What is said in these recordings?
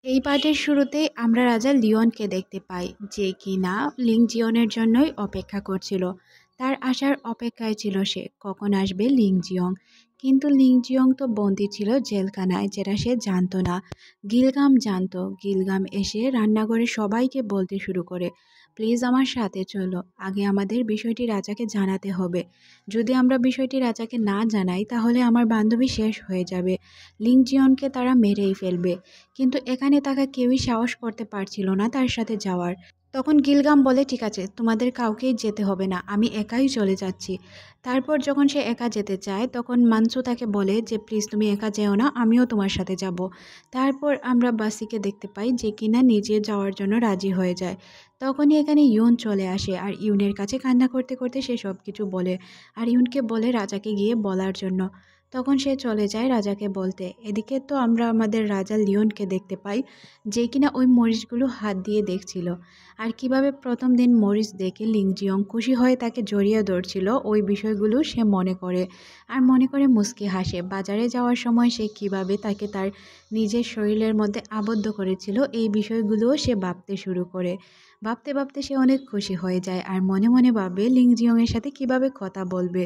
এই পার্টের শুরুতেই আমরা রাজা লিওনকে দেখতে পাই, যে কিনা লিং জিয়নের জন্যই অপেক্ষা করছিল। তার আসার অপেক্ষায় ছিল সে, কখন আসবে লিং জিয়ং। কিন্তু লিং জিয়ং তো বন্দী ছিল জেলখানায়, যেটা সে জানতো না। গিলগাম জানতো। গিলগাম এসে রান্নাঘরে সবাইকে বলতে শুরু করে, প্লিজ আমার সাথে চলো, আগে আমাদের বিষয়টি রাজাকে জানাতে হবে। যদি আমরা বিষয়টি রাজাকে না জানাই তাহলে আমার বান্ধবী শেষ হয়ে যাবে। লিং জিয়নকে তারা মেরেই ফেলবে। কিন্তু এখানে তাকে কেউই সাহস করতে পারছিল না তার সাথে যাওয়ার। তখন গিলগাম বলে, ঠিক আছে, তোমাদের কাউকেই যেতে হবে না, আমি একাই চলে যাচ্ছি। তারপর যখন সে একা যেতে চায় তখন মানসু তাকে বলে যে প্লিজ তুমি একা যেও না, আমিও তোমার সাথে যাব। তারপর আমরা বাসিকে দেখতে পাই, যে কিনা নিজে যাওয়ার জন্য রাজি হয়ে যায়। তখনই এখানে ইউন চলে আসে আর ইউনের কাছে কান্না করতে করতে সে সব কিছু বলে। আর ইউনকে বলে রাজাকে গিয়ে বলার জন্য। তখন সে চলে যায় রাজাকে বলতে। এদিকে তো আমরা আমাদের রাজা লিওনকে দেখতে পাই, যে কিনা ওই মরিচগুলো হাত দিয়ে দেখছিল। আর কিভাবে প্রথম দিন মরিচ দেখে লিং জিয়ং খুশি হয়ে তাকে জড়িয়ে ধরছিল, ওই বিষয়গুলো সে মনে করে। আর মনে করে মুচকি হাসে। বাজারে যাওয়ার সময় সে কিভাবে তাকে তার নিজের শরীরের মধ্যে আবদ্ধ করেছিল, এই বিষয়গুলোও সে ভাবতে শুরু করে। ভাবতে ভাবতে সে অনেক খুশি হয়ে যায় আর মনে মনে ভাবে লিং জিয়ংয়ের সাথে কিভাবে কথা বলবে।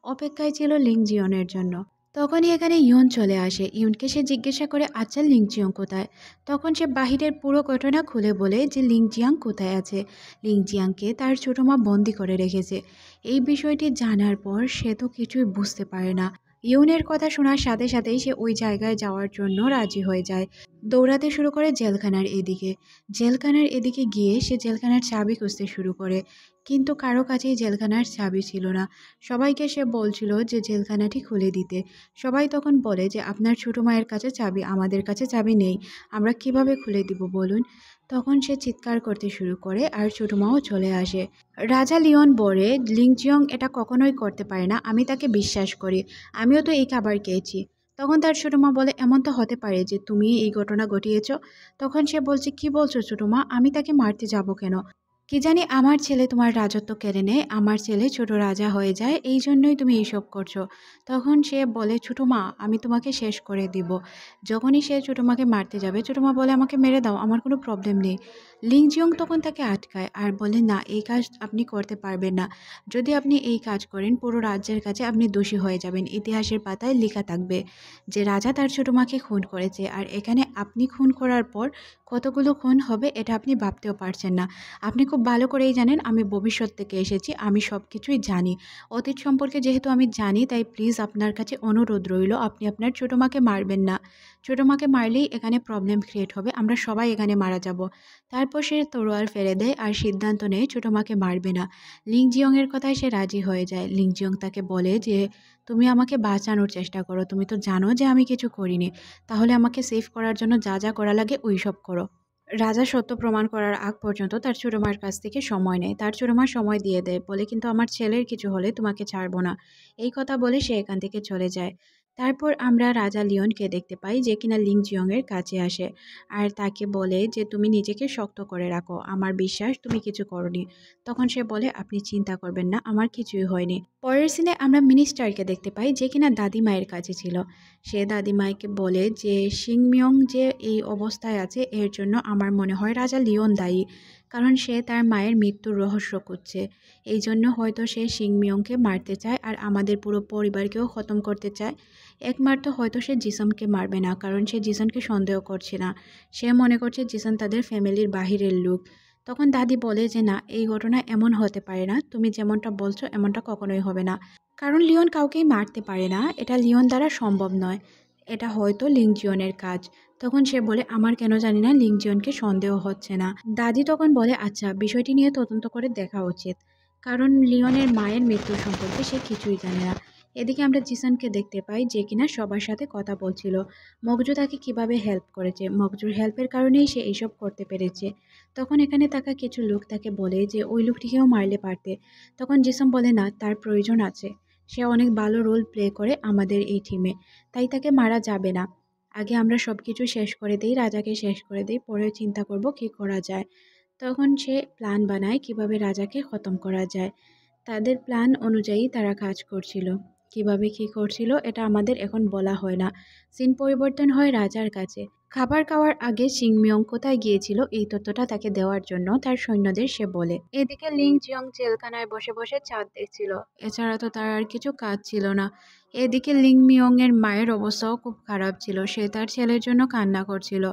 অপেক্ষায় ছিল লিং জিয়নের জন্য। তখনই এখানে ইউন চলে আসে। ইউনকে সে জিজ্ঞাসা করে, আচ্ছা লিংজিয়ং কোথায়? তখন সে বাহিরের পুরো ঘটনা খুলে বলে যে লিংজিয়াং কোথায় আছে। লিংজিয়াংকে তার ছোট মা বন্দি করে রেখেছে। এই বিষয়টি জানার পর সে তো কিছুই বুঝতে পারে না। ইউনের কথা শোনার সাথে সাথেই সে ওই জায়গায় যাওয়ার জন্য রাজি হয়ে যায়। দৌড়াতে শুরু করে জেলখানার এদিকে। জেলখানার এদিকে গিয়ে সে জেলখানার চাবি খুঁজতে শুরু করে। কিন্তু কারো কাছেই জেলখানার চাবি ছিল না। সবাইকে সে বলছিল যে জেলখানাটি খুলে দিতে। সবাই তখন বলে যে আপনার ছোট মায়ের কাছে চাবি, আমাদের কাছে চাবি নেই, আমরা কিভাবে খুলে দিব বলুন। তখন সে চিৎকার করতে শুরু করে আর ছোট মাও চলে আসে। রাজা লিওন বলে, লিংজিয়ং এটা কখনোই করতে পারে না, আমি তাকে বিশ্বাস করি, আমিও তো এই খাবার খেয়েছি। তখন তার ছোট মা বলে, এমন তো হতে পারে যে তুমি এই ঘটনা ঘটিয়েছ। তখন সে বলছে, কি বলছো ছোট মা, আমি তাকে মারতে যাব কেন? কি জানি আমার ছেলে তোমার রাজত্ব কেড়ে নেয়, আমার ছেলে ছোট রাজা হয়ে যায়, এই জন্যই তুমি এইসব করছো। তখন সে বলে, ছোট মা আমি তোমাকে শেষ করে দিব। যখনই সে ছোট মাকে মারতে যাবে, ছোট মা বলে, আমাকে মেরে দাও, আমার কোনো প্রবলেম নেই। লিং জিয়ং তখন তাকে আটকায় আর বলে, না, এই কাজ আপনি করতে পারবেন না। যদি আপনি এই কাজ করেন পুরো রাজ্যের কাছে আপনি দোষী হয়ে যাবেন, ইতিহাসের পাতায় লেখা থাকবে যে রাজা তার ছোট মাকে খুন করেছে। আর এখানে আপনি খুন করার পর কতগুলো খুন হবে এটা আপনি ভাবতেও পারছেন না। আপনি খুব ভালো করেই জানেন আমি ভবিষ্যৎ থেকে এসেছি, আমি সব কিছুই জানি। অতীত সম্পর্কে যেহেতু আমি জানি, তাই প্লিজ আপনার কাছে অনুরোধ রইল, আপনি আপনার ছোট মাকে মারবেন না। ছোট মাকে মারলেই এখানে প্রবলেম ক্রিয়েট হবে, আমরা সবাই এখানে মারা যাব। তারপর সে তরোয়াল ফেলে দেয় আর সিদ্ধান্ত নেয় ছোট মাকে মারবে না। লিং জিয়ংয়ের কথায় সে রাজি হয়ে যায়। লিং জিয়ং তাকে বলে যে তুমি আমাকে বাঁচানোর চেষ্টা করো, তুমি তো জানো যে আমি কিছু করিনি, তাহলে আমাকে সেভ করার জন্য যা যা করা লাগে ওই সব করো। রাজা সত্য প্রমাণ করার আগ পর্যন্ত তার ছোট মার কাছ থেকে সময় নেয়। তার ছোট মা সময় দিয়ে দেয়, বলে কিন্তু আমার ছেলের কিছু হলে তোমাকে ছাড়বো না। এই কথা বলে সে এখান থেকে চলে যায়। তারপর আমরা রাজা লিওনকে দেখতে পাই, যে কিনা লিং জিয়ং এর কাছে আসে আর তাকে বলে যে তুমি নিজেকে শক্ত করে রাখো, আমার বিশ্বাস তুমি কিছু করনি। তখন সে বলে, আপনি চিন্তা করবেন না, আমার কিছুই হয়নি। পরের সিনে আমরা মিনিস্টারকে দেখতে পাই, যে কিনা দাদিমায়ের কাছে ছিল। সে দাদিমাকে বলে যে সিংমিয়ং যে এই অবস্থায় আছে এর জন্য আমার মনে হয় রাজা লিওন দায়ী, কারণ সে তার মায়ের মৃত্যুর রহস্য খুঁজছে। এই জন্য হয়তো সে সিংমিয়ংকে মারতে চায় আর আমাদের পুরো পরিবারকেও খতম করতে চায়। একমাত্র হয়তো সে জিসনকে মারবে না, কারণ সে জিসনকে সন্দেহ করছে না। সে মনে করছে জিসন তাদের ফ্যামিলির বাহিরের লোক। তখন দাদি বলে যে না, এই ঘটনা এমন হতে পারে না, তুমি যেমনটা বলছো এমনটা কখনোই হবে না, কারণ লিওন কাউকেই মারতে পারে না, এটা লিওন দ্বারা সম্ভব নয়, এটা হয়তো লিংজিয়নের কাজ। তখন সে বলে, আমার কেন জানি না লিংজিয়নকে সন্দেহ হচ্ছে না। দাদি তখন বলে, আচ্ছা বিষয়টি নিয়ে তদন্ত করে দেখা উচিত, কারণ লিওনের মায়ের মৃত্যু সম্পর্কে সে কিছুই জানে না। এদিকে আমরা জিসানকে দেখতে পাই, যে কিনা সবার সাথে কথা বলছিল। মগজু তাকে কিভাবে হেল্প করেছে, মগজুর হেল্পের কারণেই সে এইসব করতে পেরেছে। তখন এখানে থাকা কিছু লোক তাকে বলে যে ওই লোকটিকেও মারলে পারতে। তখন জিসান বলে, না, তার প্রয়োজন আছে, সে অনেক ভালো রোল প্লে করে আমাদের এই টিমে, তাই তাকে মারা যাবে না। আগে আমরা সব কিছু শেষ করে দিই, রাজাকে শেষ করে দিই, পরে চিন্তা করব কি করা যায়। তখন সে প্ল্যান বানায় কিভাবে রাজাকে খতম করা যায়। তাদের প্ল্যান অনুযায়ী তারা কাজ করছিল। কিভাবে কি করছিল এটা আমাদের এখন বলা হয় না। সিন পরিবর্তন হয় রাজার কাছে। খাবার খাওয়ার আগে সিংমিয়ং কোথায় গিয়েছিল এই তথ্যটা তাকে দেওয়ার জন্য তার সৈন্যদের সে বলে। এদিকে লিং জিয়ং জেলখানায় বসে বসে চাঁদ দেখছিল। এছাড়া তো তার আর কিছু কাজ ছিল না। এদিকে লিং মিয়ং এর মায়ের অবস্থাও খুব খারাপ ছিল, সে তার ছেলের জন্য কান্না করছিল।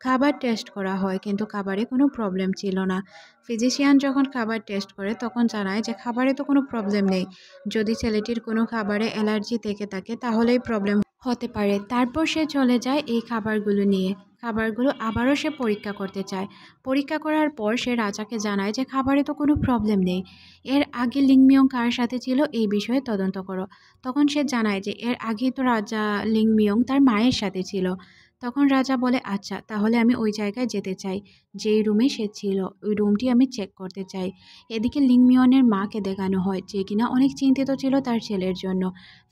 খাবার টেস্ট করা হয় কিন্তু খাবারে কোনো প্রবলেম ছিল না। ফিজিশিয়ান যখন খাবার টেস্ট করে তখন জানায় যে খাবারে তো কোনো প্রবলেম নেই, যদি ছেলেটির কোনো খাবারে অ্যালার্জি থেকে থাকে তাহলেই প্রবলেম হতে পারে। তারপর সে চলে যায় এই খাবারগুলো নিয়ে। খাবারগুলো আবারও সে পরীক্ষা করতে চায়। পরীক্ষা করার পর সে রাজাকে জানায় যে খাবারে তো কোনো প্রবলেম নেই। এর আগে লিংমিয়ং কার সাথে ছিল এই বিষয়ে তদন্ত করো। তখন সে জানায় যে এর আগেই তো রাজা লিংমিয়ং তার মায়ের সাথে ছিল। তখন রাজা বলে আচ্ছা তাহলে আমি ওই জায়গায় যেতে চাই, যেই রুমে সে ছিল ওই রুমটি আমি চেক করতে চাই। এদিকে লিংমিয়নের মাকে দেখানো হয় যে কিনা অনেক চিন্তিত ছিল তার ছেলের জন্য।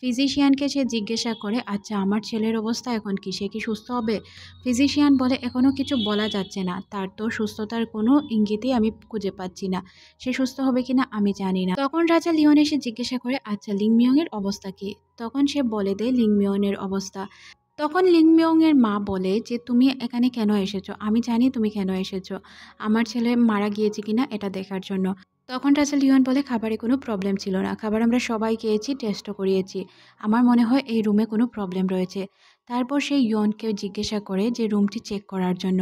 ফিজিশিয়ানকে সে জিজ্ঞাসা করে আচ্ছা আমার ছেলের অবস্থা এখন কি, সে কি সুস্থ হবে? ফিজিশিয়ান বলে এখনও কিছু বলা যাচ্ছে না, তার তো সুস্থতার কোনো ইঙ্গিতই আমি খুঁজে পাচ্ছি না, সে সুস্থ হবে কিনা আমি জানি না। তখন রাজা লিওন এসে জিজ্ঞাসা করে আচ্ছা লিংমিয়ং এর অবস্থা কি। তখন সে বলে দেয় লিংমিয়নের অবস্থা। তখন লিংমিয়ং এর মা বলে যে তুমি এখানে কেন এসেছো, আমি জানি তুমি কেন এসেছো, আমার ছেলে মারা গিয়েছে কিনা এটা দেখার জন্য। তখন রাজা লিওন বলে খাবারে কোনো প্রবলেম ছিল না, খাবার আমরা সবাই খেয়েছি, টেস্টও করিয়েছি, আমার মনে হয় এই রুমে কোনো প্রবলেম রয়েছে। তারপর সে ইয়নকে জিজ্ঞাসা করে যে রুমটি চেক করার জন্য।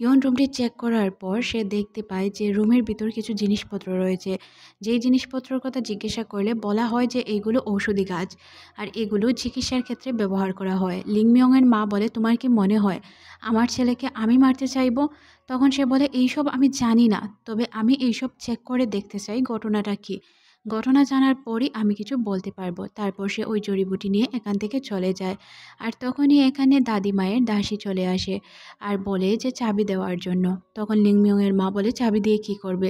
ইয়ন রুমটি চেক করার পর সে দেখতে পায় যে রুমের ভিতর কিছু জিনিসপত্র রয়েছে। যেই জিনিসপত্রের কথা জিজ্ঞাসা করলে বলা হয় যে এইগুলো ঔষধি গাছ, আর এগুলো চিকিৎসার ক্ষেত্রে ব্যবহার করা হয়। লিংমিয়ংয়ের মা বলে তোমার কি মনে হয় আমার ছেলেকে আমি মারতে চাইবো? তখন সে বলে এইসব আমি জানি না, তবে আমি এইসব চেক করে দেখতে চাই ঘটনাটা কি। ঘটনা জানার পরই আমি কিছু বলতে পারবো। তারপর সে ওই জড়িবুটি নিয়ে এখান থেকে চলে যায়। আর তখনই এখানে দাদিমায়ের দাসী চলে আসে আর বলে যে চাবি দেওয়ার জন্য। তখন লিংমিয়ংয়ের মা বলে চাবি দিয়ে কি করবে?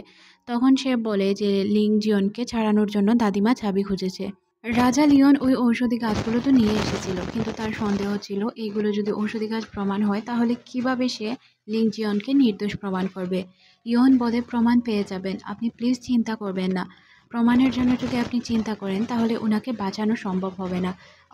তখন সে বলে যে লিং জিয়নকে ছাড়ানোর জন্য দাদিমা চাবি খুঁজেছে। রাজা লিওন ওই ঔষধি গাছগুলো তো নিয়ে এসেছিল, কিন্তু তার সন্দেহ ছিল এইগুলো যদি ঔষধি গাছ প্রমাণ হয় তাহলে কিভাবে সে লিং জিয়নকে নির্দোষ প্রমাণ করবে। ইয়ন বলে প্রমাণ পেয়ে যাবেন, আপনি প্লিজ চিন্তা করবেন না। প্রমাণের জন্য যদি আপনি চিন্তা করেন তাহলে ওনাকে বাঁচানো সম্ভব হবে না।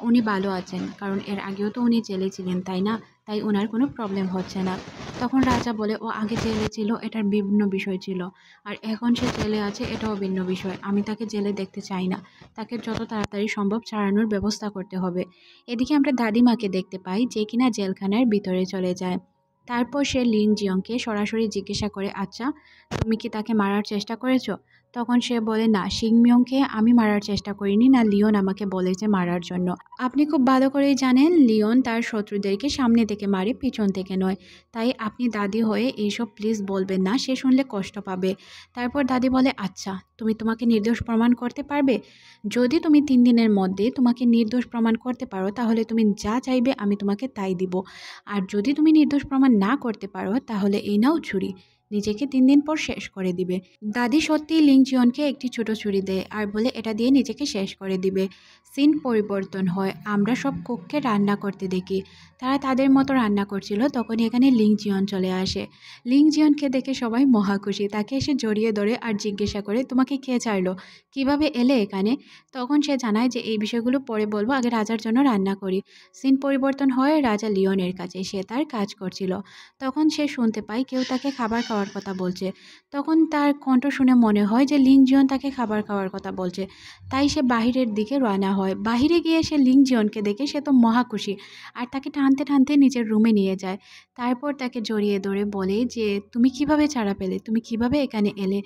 উনি ভালো আছেন, কারণ এর আগেও তো উনি জেলে ছিলেন তাই না, তাই ওনার কোনো প্রবলেম হচ্ছে না। তখন রাজা বলে ও আগে জেলে ছিল এটার ভিন্ন বিষয় ছিল, আর এখন সে জেলে আছে এটাও ভিন্ন বিষয়, আমি তাকে জেলে দেখতে চাই না, তাকে যত তাড়াতাড়ি সম্ভব ছাড়ানোর ব্যবস্থা করতে হবে। এদিকে আমরা দাদিমাকে দেখতে পাই যে কিনা জেলখানার ভিতরে চলে যায়। তারপর সে লিং জিয়ংকে সরাসরি জিজ্ঞাসা করে আচ্ছা তুমি কি তাকে মারার চেষ্টা করেছো? তখন সে বলে না, সিংমিয়ংকে আমি মারার চেষ্টা করিনি, না লিওন আমাকে বলেছে মারার জন্য। আপনি খুব ভালো করেই জানেন লিওন তার শত্রুদেরকে সামনে থেকে মারে, পিছন থেকে নয়। তাই আপনি দাদি হয়ে এইসব প্লিজ বলবেন না, সে শুনলে কষ্ট পাবে। তারপর দাদি বলে আচ্ছা তুমি তোমাকে নির্দোষ প্রমাণ করতে পারবে? যদি তুমি 3 দিনের মধ্যে তোমাকে নির্দোষ প্রমাণ করতে পারো তাহলে তুমি যা চাইবে আমি তোমাকে তাই দিব। আর যদি তুমি নির্দোষ প্রমাণ না করতে পারো তাহলে এই নাও ছুরি, নিজেকে 3 দিন পর শেষ করে দিবে। দাদি সত্যিই লিং জিয়নকে একটি ছোট ছুরি দেয় আর বলে এটা দিয়ে নিজেকে শেষ করে দিবে। সিন পরিবর্তন হয়, আমরা সব কুককে রান্না করতে দেখি। তারা তাদের মতো রান্না করছিল, তখন এখানে লিং জিয়ন চলে আসে। লিং জিয়নকে দেখে সবাই মহা খুশি, তাকে এসে জড়িয়ে ধরে আর জিজ্ঞাসা করে তোমাকে কে ছাড়লো, কিভাবে এলে এখানে? তখন সে জানায় যে এই বিষয়গুলো পরে বলবো, আগে রাজার জন্য রান্না করি। সিন পরিবর্তন হয় রাজা লিওনের কাছে, সে তার কাজ করছিল। তখন সে শুনতে পায় কেউ তাকে খাবার খাওয়ার কথা বলছে। তখন তার কণ্ঠ শুনে মনে হয় যে লিং জিয়ন তাকে খাবার খাওয়ার কথা বলছে। তাই সে বাহিরের দিকে রওনা হয়। বাহিরে গিয়ে সে লিং জিয়নকে দেখে সে তো মহা খুশি, আর তাকে টানতে টানতে নিজের রুমে নিয়ে যায়। তারপর তাকে জড়িয়ে ধরে বলে যে তুমি কিভাবে ছাড়া পেলে, তুমি কিভাবে এখানে এলে?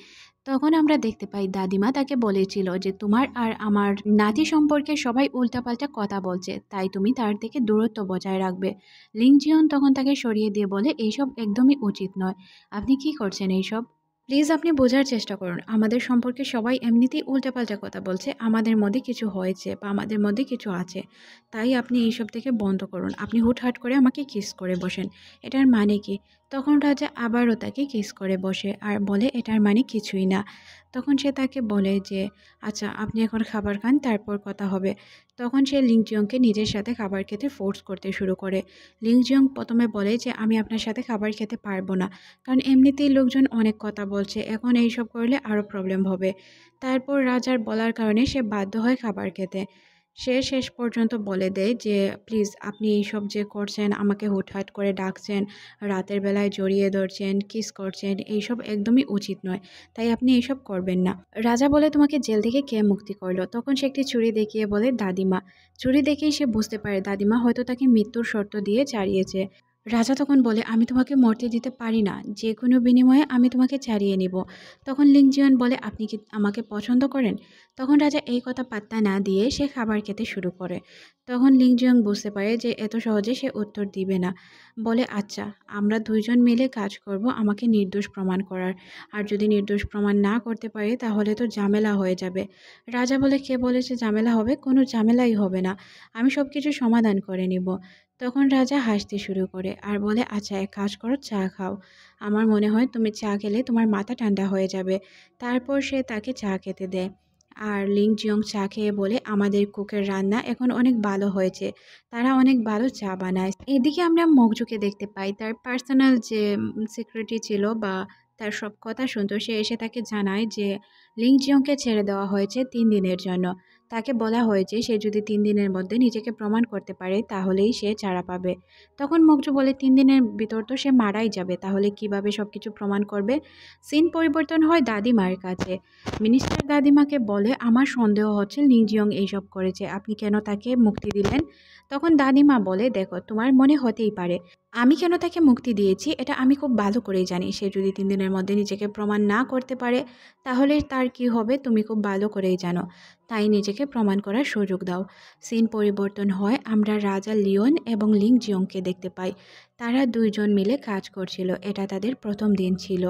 তখন আমরা দেখতে পাই দাদিমা তাকে বলেছিল যে তোমার আর আমার নাতি সম্পর্কে সবাই উল্টাপাল্টা কথা বলছে, তাই তুমি তার থেকে দূরত্ব বজায় রাখবে। লিং জিয়ন তখন তাকে সরিয়ে দিয়ে বলে এইসব একদমই উচিত নয়, আপনি কি করছেন এইসব? প্লিজ আপনি বোঝার চেষ্টা করুন, আমাদের সম্পর্কে সবাই এমনিতেই উল্টাপাল্টা কথা বলছে, আমাদের মধ্যে কিছু হয়েছে বা আমাদের মধ্যে কিছু আছে, তাই আপনি এইসব থেকে বন্ধ করুন। আপনি হুটহাট করে আমাকে কিস করে বসেন, এটার মানে কি? তখন রাজা আবারও তাকে কিস করে বসে আর বলে এটার মানে কিছুই না। তখন সে তাকে বলে যে আচ্ছা আপনি এখন খাবার খান, তারপর কথা হবে। তখন সে লিংজিয়ংকে নিজের সাথে খাবার খেতে ফোর্স করতে শুরু করে। লিংজিয়ং প্রথমে বলে যে আমি আপনার সাথে খাবার খেতে পারবো না, কারণ এমনিতেই লোকজন অনেক কথা বলছে, এখন এইসব করলে আরও প্রবলেম হবে। তারপর রাজার বলার কারণে সে বাধ্য হয় খাবার খেতে। সে শেষ পর্যন্ত বলে দেয় যে, "প্লিজ আপনি এইসব যে করছেন, আমাকে হুটহাট করে ডাকছেন, রাতের বেলায় জড়িয়ে ধরছেন, কিস করছেন, এইসব একদমই উচিত নয়। তাই আপনি এইসব করবেন না।" রাজা বলে, "তোমাকে জেল থেকে কে মুক্তি করলো?" তখন সে একটি ছুরি দেখিয়ে বলে, "দাদিমা।" ছুরি দেখেই সে বুঝতে পারে দাদিমা হয়তো তাকে মৃত্যুর শর্ত দিয়ে ছাড়িয়েছে। রাজা তখন বলে, "আমি তোমাকে মরতে দিতে পারি না। যেকোনো বিনিময়ে আমি তোমাকে ছাড়িয়ে নিব।" তখন লিংজিয়ান বলে, "আপনি কি আমাকে পছন্দ করেন?" তখন রাজা এই কথা পাত্তা না দিয়ে সে খাবার খেতে শুরু করে। তখন লিংজিয়াং বুঝতে পারে যে এত সহজে সে উত্তর দিবে না। বলে, "আচ্ছা, আমরা ২ জন মিলে কাজ করব আমাকে নির্দোষ প্রমাণ করার। আর যদি নির্দোষ প্রমাণ না করতে পারি তাহলে তো ঝামেলা হয়ে যাবে।" রাজা বলে, "কে বলেছে ঝামেলা হবে? কোনো ঝামেলাই হবে না। আমি সবকিছু সমাধান করে নিব।" তখন রাজা হাসতে শুরু করে আর বলে, "আচ্ছা, এক কাজ করো, চা খাও। আমার মনে হয় তুমি চা খেলে তোমার মাথা ঠান্ডা হয়ে যাবে।" তারপর সে তাকে চা খেতে দেয়। আর লিং জিয়ং চা খেয়ে বলে, "আমাদের কুকের রান্না এখন অনেক ভালো হয়েছে। তারা অনেক ভালো চা বানায়।" এদিকে আমরা মকজুকে দেখতে পাই। তার পার্সোনাল যে সেক্রেটারি ছিল বা তার সব কথা শুনতো, সে এসে তাকে জানায় যে লিং জিয়ংকে ছেড়ে দেওয়া হয়েছে ৩ দিনের জন্য। তাকে বলা হয়েছে সে যদি ৩ দিনের মধ্যে নিজেকে প্রমাণ করতে পারে তাহলেই সে ছাড়া পাবে। তখন মকজু বলে, "৩ দিনের ভিতর তো সে মারাই যাবে। তাহলে কিভাবে সবকিছু প্রমাণ করবে?" সিন পরিবর্তন হয় দাদিমার কাছে। মিনিস্টার দাদিমাকে বলে, "আমার সন্দেহ হচ্ছে লিং জিয়ং এইসব করেছে। আপনি কেন তাকে মুক্তি দিলেন?" তখন দাদিমা বলে, "দেখো, তোমার মনে হতেই পারে। আমি কেন তাকে মুক্তি দিয়েছি এটা আমি খুব ভালো করেই জানি। সে যদি ৩ দিনের মধ্যে নিজেকে প্রমাণ না করতে পারে তাহলে তার কি হবে তুমি খুব ভালো করেই জানো। তাই নিজেকে প্রমাণ করার সুযোগ দাও।" সিন পরিবর্তন হয়, আমরা রাজা লিওন এবং লিং জিয়ংকে দেখতে পাই। তারা ২ জন মিলে কাজ করছিল। এটা তাদের ১ম দিন ছিল।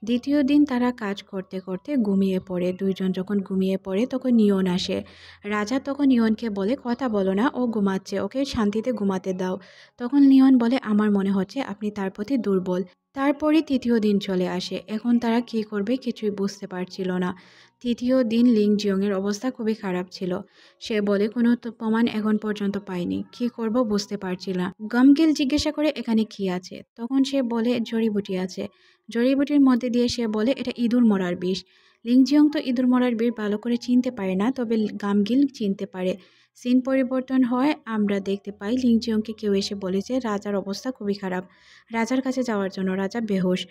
২য় দিন তারা কাজ করতে করতে ঘুমিয়ে পড়ে। ২ জন যখন ঘুমিয়ে পড়ে তখন ইয়ন আসে। রাজা তখন ইয়নকে বলে, "কথা বলো না, ও ঘুমাচ্ছে, ওকে শান্তিতে ঘুমাতে দাও।" তখন লিওন বলে, "আমার মনে হচ্ছে আপনি তার প্রতি দুর্বল।" তারপরই ৩য় দিন চলে আসে। এখন তারা কী করবে কিছুই বুঝতে পারছিল না। ৩য় দিন লিং জিয়ংয়ের অবস্থা খুবই খারাপ ছিল। সে বলে, "কোনো তো প্রমাণ এখন পর্যন্ত পাইনি। কী করব বুঝতে পারছি না।" গামগিল জিজ্ঞাসা করে, "এখানে কী আছে?" তখন সে বলে, "জড়িবুটি আছে।" জড়িবুটির মধ্যে দিয়ে সে বলে, "এটা ইঁদুর মরার বিষ।" লিং জিয়ং তো ইঁদুর মরার বিষ ভালো করে চিনতে পারে না, তবে গামগিল চিনতে পারে। সিন পরিবর্তন হয়, আমরা দেখতে পাই লিং জিয়ংকে কেউ এসে বলেছে রাজার অবস্থা খুবই খারাপ, রাজার কাছে যাওয়ার জন্য। রাজা বেহুশ।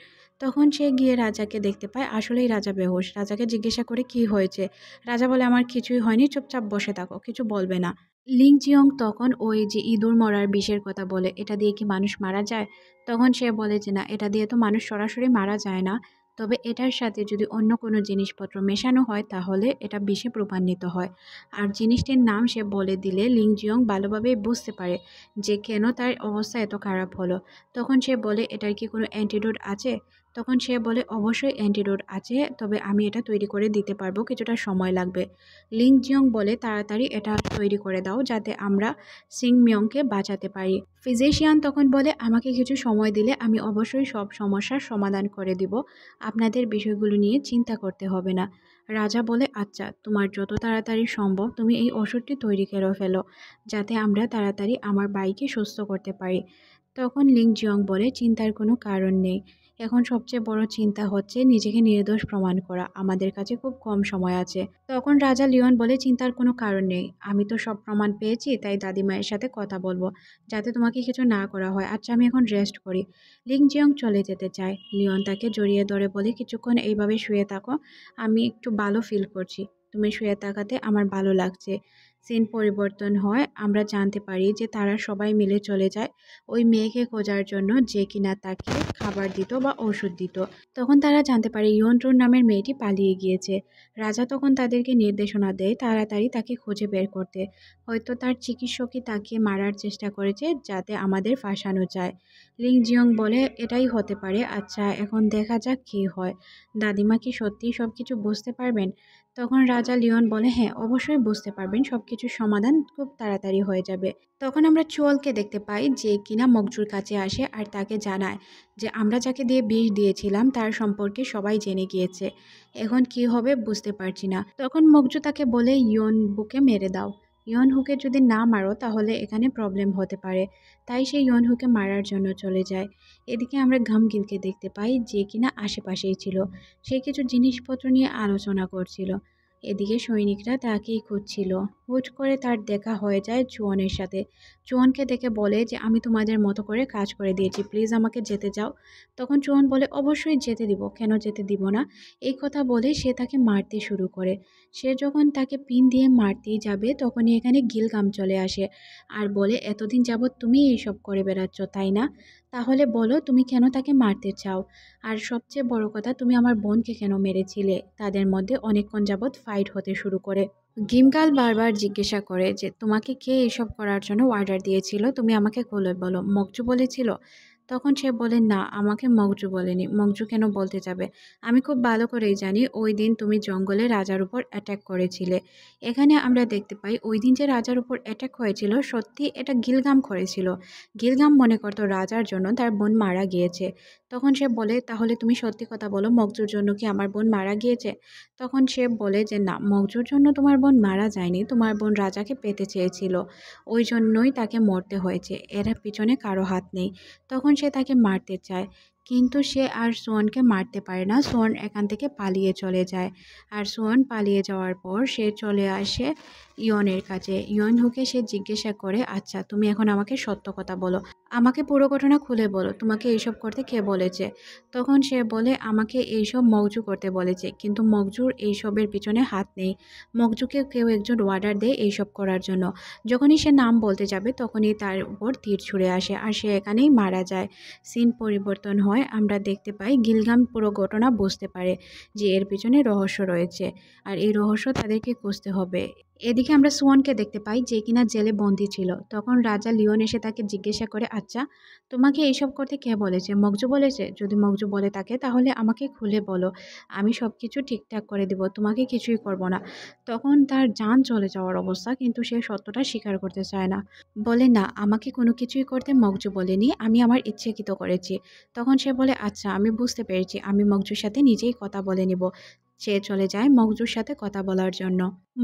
তখন সে গিয়ে রাজাকে দেখতে পায়, আসলেই রাজা বেহুশ। রাজাকে জিজ্ঞাসা করে, "কি হয়েছে?" রাজা বলে, "আমার কিছুই হয়নি, চুপচাপ বসে থাকো, কিছু বলবে না।" লিং জিয়ং তখন ওই যে ইঁদুর মরার বিষের কথা বলে, "এটা দিয়ে কি মানুষ মারা যায়?" তখন সে বলে যে, "না, এটা দিয়ে তো মানুষ সরাসরি মারা যায় না। তবে এটার সাথে যদি অন্য কোনো জিনিসপত্র মেশানো হয় তাহলে এটা বিষে রূপান্তরিত হয়।" আর জিনিসটির নাম সে বলে দিলে লিং জিয়ং ভালোভাবেই বুঝতে পারে যে কেন তার অবস্থা এত খারাপ হলো। তখন সে বলে, "এটার কি কোনো অ্যান্টিডোট আছে?" তখন সে বলে, "অবশ্যই অ্যান্টিডোট আছে, তবে আমি এটা তৈরি করে দিতে পারবো, কিছুটা সময় লাগবে।" লিং জিয়ং বলে, "তাড়াতাড়ি এটা তৈরি করে দাও যাতে আমরা সিং মিয়ংকে বাঁচাতে পারি।" ফিজিশিয়ান তখন বলে, "আমাকে কিছু সময় দিলে আমি অবশ্যই সব সমস্যার সমাধান করে দিব। আপনাদের বিষয়গুলো নিয়ে চিন্তা করতে হবে না।" রাজা বলে, "আচ্ছা, তোমার যত তাড়াতাড়ি সম্ভব তুমি এই ওষুধটি তৈরি করে ফেলো, যাতে আমরা তাড়াতাড়ি আমার ভাইকে সুস্থ করতে পারি।" তখন লিং জিয়ং বলে, "চিন্তার কোনো কারণ নেই। এখন সবচেয়ে বড় চিন্তা হচ্ছে নিজেকে নির্দোষ প্রমাণ করা। আমাদের কাছে খুব কম সময় আছে।" তখন রাজা লিওন বলে, "চিন্তার কোনো কারণ নেই। আমি তো সব প্রমাণ পেয়েছি, তাই দাদিমায়ের সাথে কথা বলবো, যাতে তোমাকে কিছু না করা হয়। আচ্ছা, আমি এখন রেস্ট করি।" লিং জিয়ং চলে যেতে চায়। লিওন তাকে জড়িয়ে ধরে বলে, "কিছুক্ষণ এইভাবে শুয়ে থাকো। আমি একটু ভালো ফিল করছি। তুমি শুয়ে থাকাতে আমার ভালো লাগছে।" সিন পরিবর্তন হয়, আমরা জানতে পারি যে তারা সবাই মিলে চলে যায় ওই মেয়েকে খোঁজার জন্য যে কিনা তাকে খাবার দিত বা ওষুধ দিত। তখন তারা জানতে পারে ইয়ন্ট্রন নামের মেয়েটি পালিয়ে গিয়েছে। রাজা তখন তাদেরকে নির্দেশনা দেয় তাড়াতাড়ি তাকে খুঁজে বের করতে। হয়তো তার চিকিৎসকই তাকে মারার চেষ্টা করেছে যাতে আমাদের ফাঁসানো যায়। লিং জিয়ং বলে, "এটাই হতে পারে। আচ্ছা, এখন দেখা যাক কী হয়। দাদিমা কি সত্যিই সব কিছু বুঝতে পারবেন?" তখন রাজা লিওন বলে, "হ্যাঁ, অবশ্যই বুঝতে পারবেন। সব কিছুর সমাধান খুব তাড়াতাড়ি হয়ে যাবে।" তখন আমরা চুয়ালকে দেখতে পাই যে কিনা মকজুর কাছে আসে আর তাকে জানায় যে আমরা যাকে দিয়ে বিষ দিয়েছিলাম তার সম্পর্কে সবাই জেনে গিয়েছে। এখন কি হবে বুঝতে পারছি না। তখন মকজু তাকে বলে, "ইয়ন বুকে মেরে দাও। ইয়ন হুকে যদি না মারো তাহলে এখানে প্রবলেম হতে পারে।" তাই সে ইয়ন হুকে মারার জন্য চলে যায়। এদিকে আমরা ঘামগিলকে দেখতে পাই যে কিনা আশেপাশেই ছিল। সে কিছু জিনিসপত্র নিয়ে আলোচনা করছিল। এদিকে সৈনিকরা তাকেই খুঁজছিল। হুট করে তার দেখা হয়ে যায় জুয়নের সাথে। জুয়নকে দেখে বলে যে আমি তোমাদের মতো করে কাজ করে দিয়েছি, প্লিজ আমাকে যেতে যাও। তখন জুয়ন বলে অবশ্যই যেতে দিব, কেন যেতে দিব না। এই কথা বলে সে তাকে মারতে শুরু করে। সে যখন তাকে পিন দিয়ে মারতেই যাবে তখনই এখানে গিলগাম চলে আসে আর বলে এতদিন যাবৎ তুমি এইসব করে বেড়াচ্ছ তাই না? তাহলে বলো তুমি কেন তাকে মারতে চাও? আর সবচেয়ে বড় কথা, তুমি আমার বোনকে কেন মেরেছিলে? তাদের মধ্যে অনেকক্ষণ যাবৎ ফাইট হতে শুরু করে। গিমগাল বারবার জিজ্ঞাসা করে যে তোমাকে কে এসব করার জন্য অর্ডার দিয়েছিল, তুমি আমাকে খুলে বলো, মকজু বলেছিল? তখন সে বলে না, আমাকে মকজু বলেনি। মকজু কেন বলতে যাবে? আমি খুব ভালো করেই জানি ওই দিন তুমি জঙ্গলে রাজার উপর অ্যাটাক করেছিলে। এখানে আমরা দেখতে পাই ওই দিন যে রাজার উপর অ্যাটাক হয়েছিল সত্যি এটা গিলগাম করেছিল। গিলগাম মনে করতো রাজার জন্য তার বোন মারা গিয়েছে। তখন সে বলে তাহলে তুমি সত্যি কথা বলো, মকজুর জন্য কি আমার বোন মারা গিয়েছে? তখন সে বলে যে না, মকজুর জন্য তোমার বোন মারা যায়নি, তোমার বোন রাজাকে পেতে চেয়েছিল, ওই জন্যই তাকে মরতে হয়েছে, এর পিছনে কারো হাত নেই। তখন সে তাকে মারতে চায়, কিন্তু সে আর সোয়ানকে মারতে পারে না। সোয়ান এখান থেকে পালিয়ে চলে যায়। আর সোয়ান পালিয়ে যাওয়ার পর সে চলে আসে ইয়নের কাছে। ইয়ন ঢুকে সে জিজ্ঞাসা করে আচ্ছা তুমি এখন আমাকে সত্য কথা বলো, আমাকে পুরো ঘটনা খুলে বলো, তোমাকে এইসব করতে কে বলেছে? তখন সে বলে আমাকে এইসব মকজু করতে বলেছে, কিন্তু মকজুর এইসবের পিছনে হাত নেই। মকজুকে কেউ একজন অর্ডার দেয় এইসব করার জন্য। যখনই সে নাম বলতে যাবে তখনই তার উপর তীর ছুঁড়ে আসে আর সে এখানেই মারা যায়। সিন পরিবর্তন হয়, আমরা দেখতে পাই গিলগাম পুরো ঘটনা বুঝতে পারে যে এর পিছনে রহস্য রয়েছে আর এই রহস্য তাদেরকে খুঁজতে হবে। এদিকে আমরা সোয়ানকে দেখতে পাই যে কিনা জেলে বন্দি ছিল। তখন রাজা লিওন এসে তাকে জিজ্ঞাসা করে আচ্ছা তোমাকে এইসব করতে কে বলেছে? মকজু বলেছে? যদি মকজু বলে থাকে তাহলে আমাকে খুলে বলো, আমি সব কিছু ঠিকঠাক করে দিব, তোমাকে কিছুই করব না। তখন তার জান চলে যাওয়ার অবস্থা, কিন্তু সে সত্যটা স্বীকার করতে চায় না। বলে না, আমাকে কোনো কিছুই করতে মকজু বলেনি, আমি আমার ইচ্ছেকৃত করেছি। তখন সে বলে আচ্ছা আমি বুঝতে পেরেছি, আমি মকজুর সাথে নিজেই কথা বলে নিব। সে চলে যায় মকজুর সাথে কথা বলার জন্য।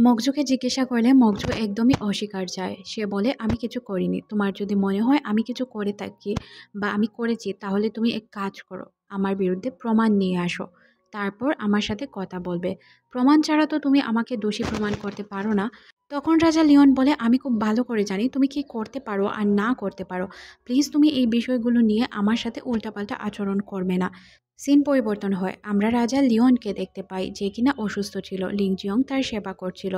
মকজুকে জিজ্ঞাসা করলে মকজু একদমই অস্বীকার যায়। সে বলে আমি কিছু করিনি, তোমার যদি মনে হয় আমি কিছু করে থাকি বা আমি করেছি তাহলে তুমি এক কাজ করো, আমার বিরুদ্ধে প্রমাণ নিয়ে আসো, তারপর আমার সাথে কথা বলবে। প্রমাণ ছাড়া তো তুমি আমাকে দোষী প্রমাণ করতে পারো না। তখন রাজা লিওন বলে আমি খুব ভালো করে জানি তুমি কি করতে পারো আর না করতে পারো, প্লিজ তুমি এই বিষয়গুলো নিয়ে আমার সাথে উল্টাপাল্টা আচরণ করবে না। সিন পরিবর্তন হয়, আমরা রাজা লিওনকে দেখতে পাই যে কিনা অসুস্থ ছিল। লিংজিয়ং তার সেবা করছিল।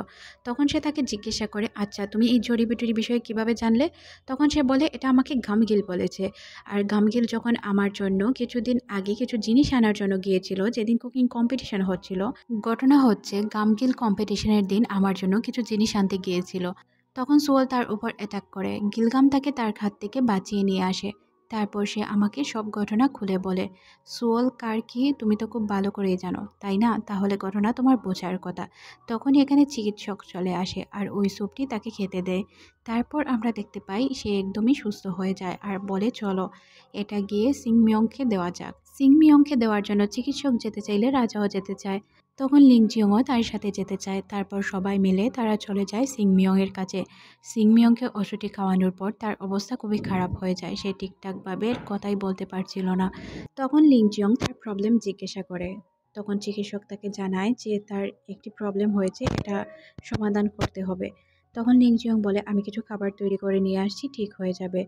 তখন সে তাকে জিজ্ঞাসা করে আচ্ছা তুমি এই জড়িবুটির বিষয়ে কিভাবে জানলে? তখন সে বলে এটা আমাকে গামগিল বলেছে। আর গামগিল যখন আমার জন্য কিছুদিন আগে কিছু জিনিস আনার জন্য গিয়েছিল, যেদিন কুকিং কম্পিটিশন হচ্ছিল, ঘটনা হচ্ছে গামগিল কম্পিটিশনের দিন আমার জন্য কিছু জিনিস আনতে গিয়েছিল। তখন সোয়াল তার উপর অ্যাটাক করে, গিলগাম তাকে তার হাত থেকে বাঁচিয়ে নিয়ে আসে। তারপর সে আমাকে সব ঘটনা খুলে বলে। সোয়াল কার কি তুমি তো খুব ভালো করেই জানো তাই না? তাহলে ঘটনা তোমার বোঝার কথা। তখনই এখানে চিকিৎসক চলে আসে আর ওই স্যুপটি তাকে খেতে দেয়। তারপর আমরা দেখতে পাই সে একদমই সুস্থ হয়ে যায় আর বলে চলো এটা গিয়ে সিংমিয়ংকে দেওয়া যাক। সিংমিয়ংকে দেওয়ার জন্য চিকিৎসক যেতে চাইলে রাজাও যেতে চায়। তখন লিংজিয়ংও তার সাথে যেতে চায়। তারপর সবাই মিলে তারা চলে যায় সিংমিয়ংয়ের কাছে। সিংমিয়ংকে ওষুধটি খাওয়ানোর পর তার অবস্থা খুবই খারাপ হয়ে যায়, সে ঠিকঠাকভাবে কথাই বলতে পারছিল না। তখন লিংজিয়ং তার প্রবলেম জিজ্ঞাসা করে। তখন চিকিৎসক তাকে জানায় যে তার একটি প্রবলেম হয়েছে, এটা সমাধান করতে হবে। তখন লিংজিয়ং বলে আমি কিছু খাবার তৈরি করে নিয়ে আসছি, ঠিক হয়ে যাবে।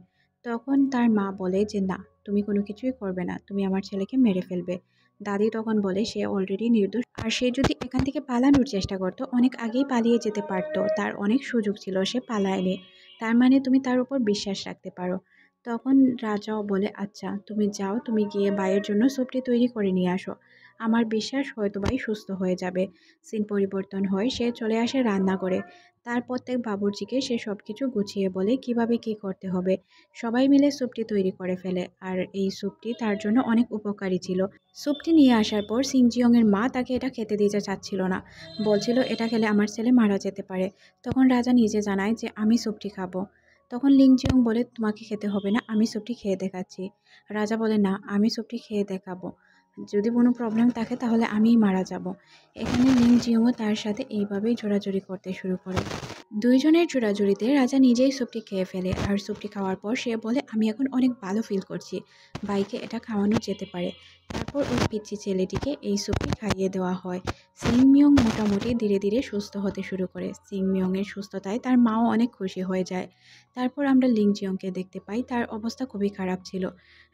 তখন তার মা বলে যে না, তুমি কোনো কিছুই করবে না, তুমি আমার ছেলেকে মেরে ফেলবে। দাদি তখন বলে সে অলরেডি নির্দোষ আর সে যদি এখান থেকে পালানোর চেষ্টা করতো অনেক আগেই পালিয়ে যেতে পারতো, তার অনেক সুযোগ ছিল, সে পালায়নি, তার মানে তুমি তার উপর বিশ্বাস রাখতে পারো। তখন রাজাও বলে আচ্ছা তুমি যাও, তুমি গিয়ে ভাইয়ের জন্য স্যুপটি তৈরি করে নিয়ে আসো, আমার বিশ্বাস হয়তো ভাই সুস্থ হয়ে যাবে। সিন পরিবর্তন হয়, সে চলে আসে রান্না করে। তার প্রত্যেক বাবুর্চিকে সে সব কিছু গুছিয়ে বলে কিভাবে কি করতে হবে। সবাই মিলে স্যুপটি তৈরি করে ফেলে আর এই স্যুপটি তার জন্য অনেক উপকারী ছিল। স্যুপটি নিয়ে আসার পর সিংজিয়ংয়ের মা তাকে এটা খেতে দিতে চাচ্ছিল না, বলছিল এটা খেলে আমার ছেলে মারা যেতে পারে। তখন রাজা নিজে জানায় যে আমি স্যুপটি খাবো। তখন লিংজিয়ং বলে তোমাকে খেতে হবে না, আমি স্যুপটি খেয়ে দেখাচ্ছি। রাজা বলে না, আমি স্যুপটি খেয়ে দেখাবো, যদি কোনো প্রবলেম থাকে তাহলে আমিই মারা যাব। এখানে লিংজিয়ংও তার সাথে এইভাবেই জোরাজুরি করতে শুরু করে। দুইজনের জোড়াজুড়িতে রাজা নিজেই স্যুপটি খেয়ে ফেলে আর স্যুপটি খাওয়ার পর সে বলে আমি এখন অনেক ভালো ফিল করছি, বাইকে এটা খাওয়ানো যেতে পারে। তারপর ওই পিচ্চি ছেলেটিকে এই স্যুপটি খাইয়ে দেওয়া হয়। সিংমিয়ং মোটামুটি ধীরে ধীরে সুস্থ হতে শুরু করে। সিংমিয়ংয়ের সুস্থতায় তার মাও অনেক খুশি হয়ে যায়। তারপর আমরা লিংজিয়ংকে দেখতে পাই, তার অবস্থা খুবই খারাপ ছিল।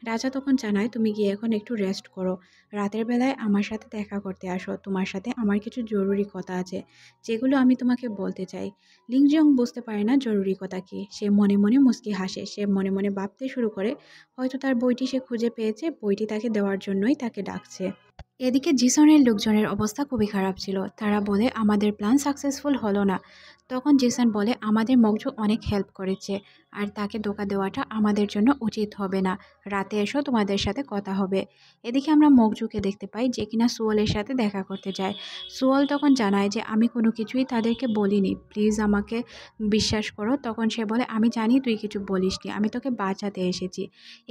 রাজা তখন জানায় তুমি গিয়ে এখন একটু রেস্ট করো, রাতের বেলায় আমার সাথে দেখা করতে আসো, তোমার সাথে আমার কিছু জরুরি কথা আছে যেগুলো আমি তোমাকে বলতে চাই। লিংজিয়ং বুঝতে পারে না জরুরি কথা কি। সে মনে মনে মুচকি হাসে। সে মনে মনে ভাবতে শুরু করে হয়তো তার বইটি সে খুঁজে পেয়েছে, বইটি তাকে দেওয়ার জন্যই তাকে ডাকছে। এদিকে জিসনের লোকজনের অবস্থা খুবই খারাপ ছিল। তারা বলে আমাদের প্ল্যান সাকসেসফুল হলো না। তখন জিসন বলে আমাদের মগজু অনেক হেল্প করেছে, আর তাকে ধোকা দেওয়াটা আমাদের জন্য উচিত হবে না। রাতে এসো, তোমাদের সাথে কথা হবে। এদিকে আমরা মগজুকে দেখতে পাই যে কিনা সুয়েলের সাথে দেখা করতে যায়। সুয়েল তখন জানায় যে আমি কোনো কিছুই তাদেরকে বলিনি, প্লিজ আমাকে বিশ্বাস করো। তখন সে বলে আমি জানি তুই কিছু বলিসনি, আমি তোকে বাঁচাতে এসেছি।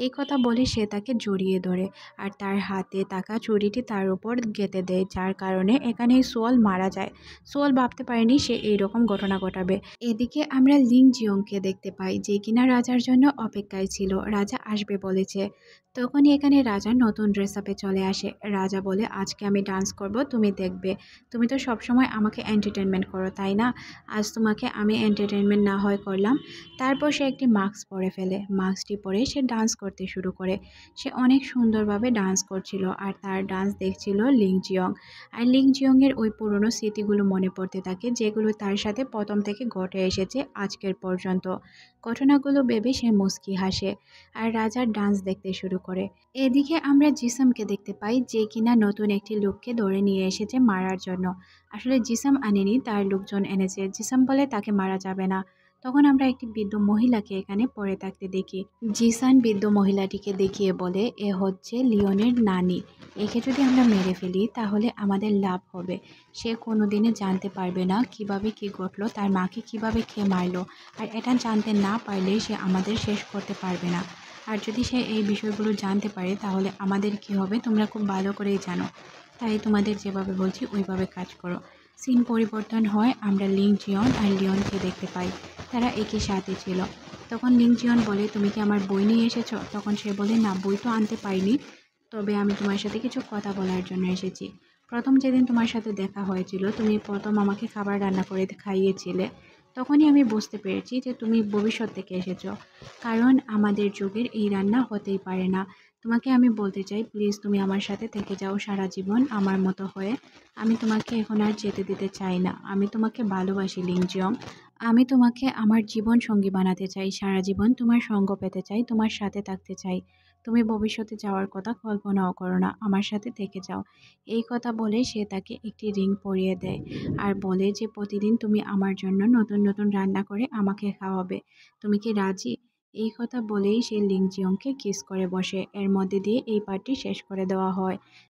এই কথা বলে সে তাকে জড়িয়ে ধরে আর তার হাতে থাকা ছুরিটি তার উপর গেঁথে দেয়, যার কারণে এখানেই সোয়াল মারা যায়। সোয়াল ভাবতে পারেনি সে এইরকম ঘটনা ঘটাবে। এদিকে আমরা লিং জিয়ংকে দেখতে পাই যে কিনা রাজার জন্য অপেক্ষায় ছিল, রাজা আসবে বলেছে। তখনই এখানে রাজা নতুন ড্রেস আপে চলে আসে। রাজা বলে আজকে আমি ডান্স করব, তুমি দেখবে। তুমি তো সবসময় আমাকে এন্টারটেনমেন্ট করো তাই না, আজ তোমাকে আমি এন্টারটেনমেন্ট না হয় করলাম। তারপর সে একটি মাস্ক পরে ফেলে। মাস্কটি পরে সে ডান্স করতে শুরু করে। সে অনেক সুন্দরভাবে ডান্স করছিল আর তার ডান্স দেখছিল লিং জিয়ং। আর লিং জিয়ংয়ের ওই পুরনো স্মৃতিগুলো মনে পড়তে থাকে যেগুলো তার সাথে প্রথম থেকে ঘটে এসেছে আজকের পর্যন্ত। ঘটনাগুলো ভেবে সে মুচকি হাসে আর রাজার ডান্স দেখতে শুরু করে। এদিকে আমরা জিসামকে দেখতে পাই যে কিনা নতুন একটি লোককে ধরে নিয়ে এসেছে মারার জন্য। আসলে জিসাম আনেনি, তার লোকজন এনেছে। জিসাম বলে তাকে মারা যাবে না। তখন আমরা একটি বৃদ্ধ মহিলাকে এখানে পড়ে থাকতে দেখি। জিসান বৃদ্ধ মহিলাটিকে দেখিয়ে বলে এ হচ্ছে লিওনের নানি, একে যদি আমরা মেরে ফেলি তাহলে আমাদের লাভ হবে। সে কোনোদিনই জানতে পারবে না কিভাবে কি ঘটলো, তার মাকে কিভাবে খেয়ে মারলো। আর এটা জানতে না পারলে সে আমাদের শেষ করতে পারবে না। আর যদি সে এই বিষয়গুলো জানতে পারে তাহলে আমাদের কি হবে তোমরা খুব ভালো করেই জানো। তাই তোমাদের যেভাবে বলছি ওইভাবে কাজ করো। সিন পরিবর্তন হয়, আমরা লিং জিয়ন আর লিওনকে দেখতে পাই। তারা একই সাথে ছিল। তখন লিং জিয়ন বলে তুমি কি আমার বই নিয়ে এসেছো? তখন সে বলে না, বই তো আনতে পারিনি, তবে আমি তোমার সাথে কিছু কথা বলার জন্য এসেছি। প্রথম যেদিন তোমার সাথে দেখা হয়েছিল তুমি প্রথম আমাকে খাবার রান্না করে খাইয়েছিলে। তখনই আমি বুঝতে পেরেছি যে তুমি ভবিষ্যৎ থেকে এসেছো, কারণ আমাদের যুগের এই রান্না হতেই পারে না। তোমাকে আমি বলতে চাই প্লিজ তুমি আমার সাথে থেকে যাও সারা জীবন আমার মতো হয়ে। আমি তোমাকে এখন আর যেতে দিতে চাই না। আমি তোমাকে ভালোবাসি লিংজিয়ং। আমি তোমাকে আমার জীবন সঙ্গী বানাতে চাই, সারা জীবন তোমার সঙ্গ পেতে চাই, তোমার সাথে থাকতে চাই। তুমি ভবিষ্যতে যাওয়ার কথা কল্পনাও করো না, আমার সাথে থেকে যাও। এই কথা বলে সে তাকে একটি রিং পরিয়ে দেয় আর বলে যে প্রতিদিন তুমি আমার জন্য নতুন নতুন রান্না করে আমাকে খাওয়াবে। তুমি কি রাজি? এই কথা বলেই সে লিং জিয়ংকে কিস করে বসে। এর মধ্যে দিয়ে এই পার্টটি শেষ করে দেওয়া হয়।